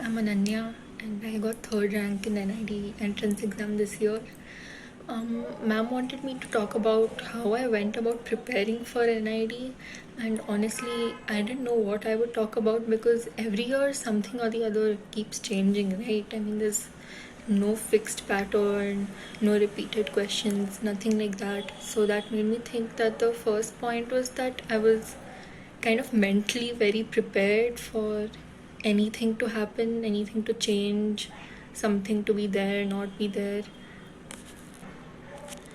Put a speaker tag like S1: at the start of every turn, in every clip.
S1: I'm Ananya and I got third rank in NID entrance exam this year. Ma'am wanted me to talk about how I went about preparing for NID, and honestly, I didn't know what I would talk about because every year something or the other keeps changing, right? I mean, there's no fixed pattern, no repeated questions, nothing like that. So that made me think that the first point was that I was kind of mentally very prepared for anything to happen, anything to change, something to be there, not be there.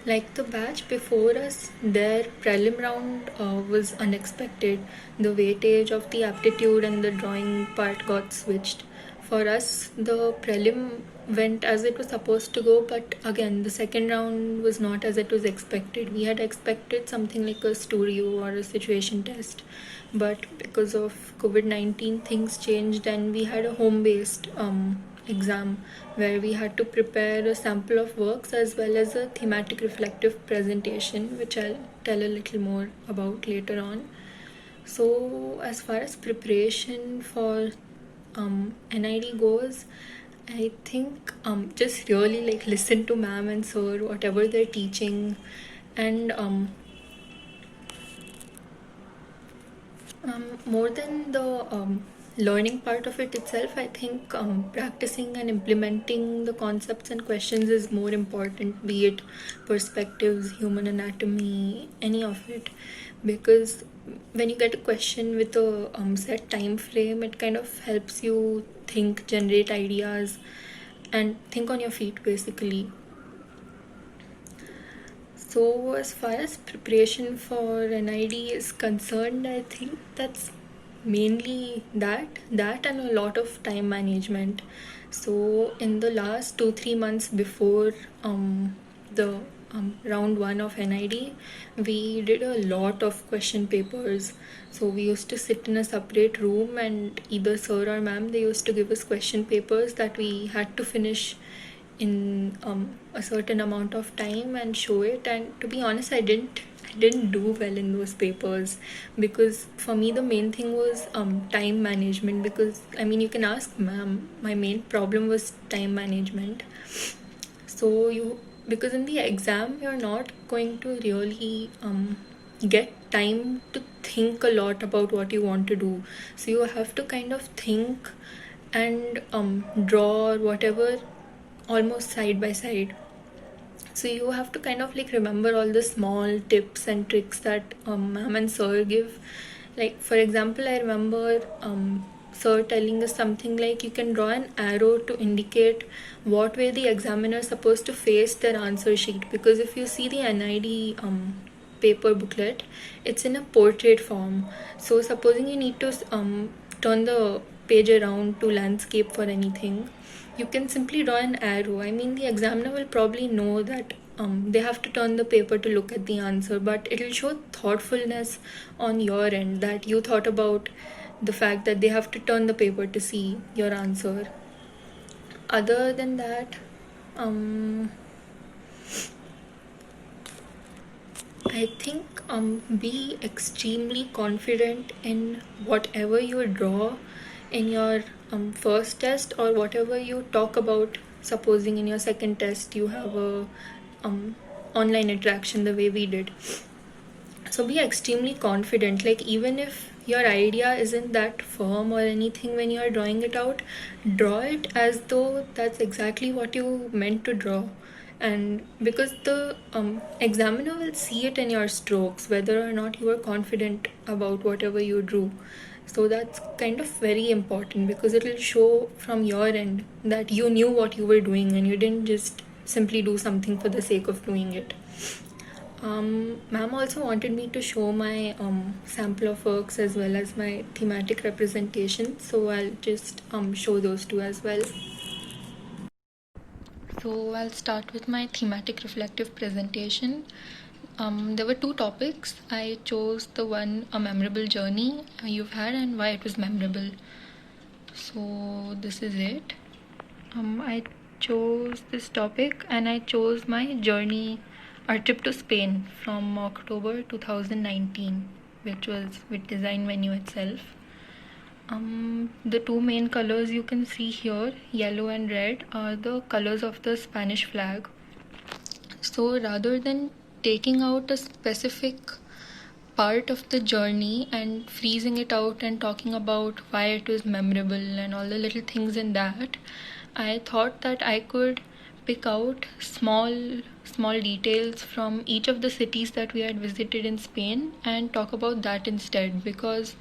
S1: Like the batch before us, their prelim round was unexpected. The weightage of the aptitude and the drawing part got switched. For us, the prelim went as it was supposed to go, but again, the second round was not as it was expected. We had expected something like a studio or a situation test, but because of COVID-19, things changed and we had a home based exam where we had to prepare a sample of works as well as a thematic reflective presentation, which I'll tell a little more about later on. So, as far as preparation for NID goes, I think just really like listen to ma'am and sir, whatever they're teaching, and more than the learning part of it itself, I think practicing and implementing the concepts and questions is more important, be it perspectives, human anatomy, any of it. Because when you get a question with a set time frame, it kind of helps you think, generate ideas, and think on your feet basically. So, as far as preparation for NID is concerned, I think that's mainly that and a lot of time management. So, in the last 2-3 months before the round one of NID, we did a lot of question papers. So, we used to sit in a separate room, and either sir or ma'am they used to give us question papers that we had to finish in a certain amount of time and show it. And to be honest, I didn't do well in those papers because for me the main thing was time management. Because I mean, you can ask ma'am, my main problem was time management. So you, because in the exam you're not going to really get time to think a lot about what you want to do. So you have to kind of think and draw or whatever almost side by side. So you have to kind of like remember all the small tips and tricks that ma'am and sir give. Like for example, I remember sir telling us something like you can draw an arrow to indicate what way the examiner is supposed to face their answer sheet. Because if you see the NID paper booklet, it's in a portrait form. So supposing you need to turn the page around to landscape for anything, you can simply draw an arrow. I mean, the examiner will probably know that they have to turn the paper to look at the answer, but it'll show thoughtfulness on your end that you thought about the fact that they have to turn the paper to see your answer. Other than that, I think be extremely confident in whatever you draw in your first test or whatever you talk about. Supposing in your second test you have a online interaction the way we did. So be extremely confident. Like even if your idea isn't that firm or anything when you are drawing it out, draw it as though that's exactly what you meant to draw. And because the examiner will see it in your strokes whether or not you are confident about whatever you drew. So that's kind of very important because it will show from your end that you knew what you were doing and you didn't just simply do something for the sake of doing it. Ma'am also wanted me to show my sample of works as well as my thematic representation, so I'll just show those two as well. So I'll start with my thematic reflective presentation. There were two topics. I chose the one, a memorable journey you've had and why it was memorable. So this is it. I chose this topic and I chose my journey, our trip to Spain from October 2019, which was with design venue itself. The two main colors you can see here, yellow and red, are the colors of the Spanish flag. So rather than taking out a specific part of the journey and freezing it out and talking about why it was memorable and all the little things in that, I thought that I could pick out small details from each of the cities that we had visited in Spain and talk about that instead, because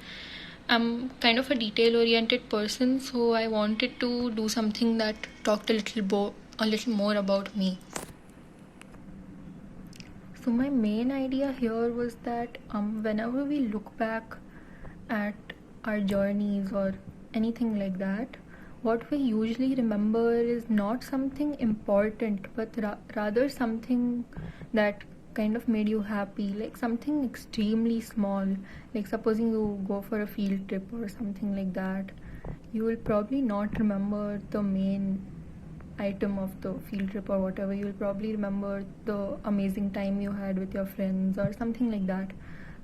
S1: I'm kind of a detail oriented person, so I wanted to do something that talked a little more about me. So my main idea here was that whenever we look back at our journeys or anything like that, what we usually remember is not something important, but rather something that kind of made you happy, like something extremely small. Like supposing you go for a field trip or something like that, you will probably not remember the main item of the field trip or whatever. You'll probably remember the amazing time you had with your friends or something like that.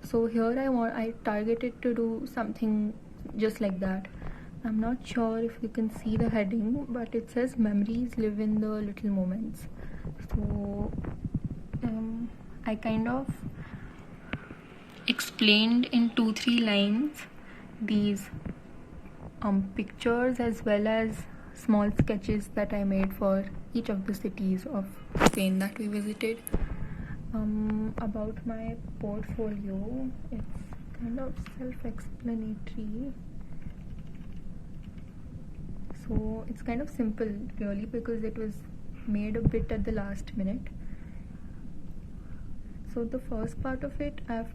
S1: So here I targeted to do something just like that. I'm not sure if you can see the heading, but it says memories live in the little moments. So I kind of explained in 2-3 lines these pictures as well as small sketches that I made for each of the cities of Spain that we visited. About my portfolio, it's kind of self-explanatory. So it's kind of simple really, because it was made a bit at the last minute. So the first part of it, I've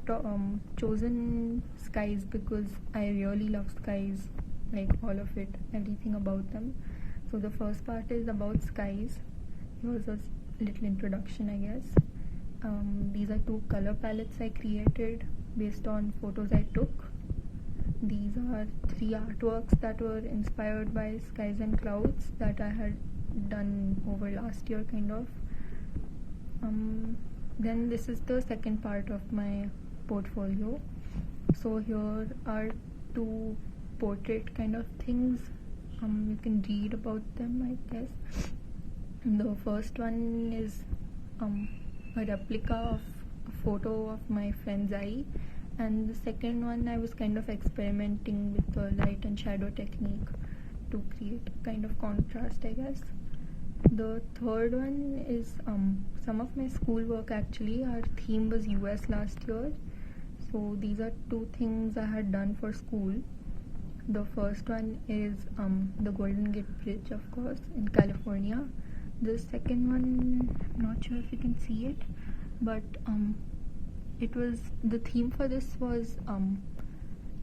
S1: chosen skies because I really love skies, like all of it, everything about them. So the first part is about skies. Here's a little introduction, I guess. These are 2 color palettes I created based on photos I took. These are 3 artworks that were inspired by skies and clouds that I had done over last year, kind of. Then this is the second part of my portfolio. So here are 2 portrait kind of things. You can read about them, I guess. The first one is a replica of a photo of my friend's eye, and the second one I was kind of experimenting with the light and shadow technique to create kind of contrast, I guess. The third one is some of my schoolwork actually. Our theme was US last year, so these are 2 things I had done for school. The first one is the Golden Gate Bridge, of course, in California. The second one, I'm not sure if you can see it, but it was, the theme for this was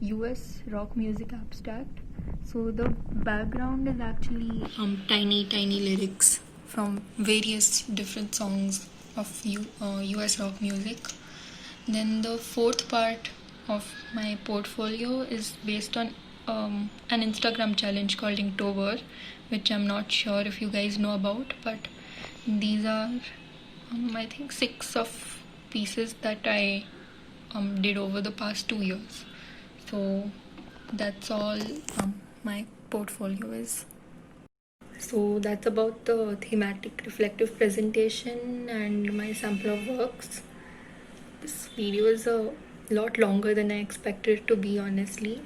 S1: US rock music abstract. So the background is actually tiny lyrics from various different songs of US rock music. Then the fourth part of my portfolio is based on an Instagram challenge called Inktober, which I'm not sure if you guys know about, but these are I think 6 of pieces that I did over the past 2 years. So that's all my portfolio is. So that's about the thematic reflective presentation and my sample of works. This video is a lot longer than I expected it to be, honestly,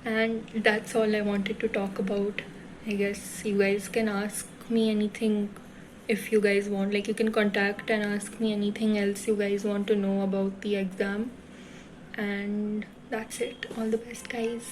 S1: and that's all I wanted to talk about. I guess you guys can ask me anything if you guys want. Like, you can contact and ask me anything else you guys want to know about the exam. And that's it. All the best, guys.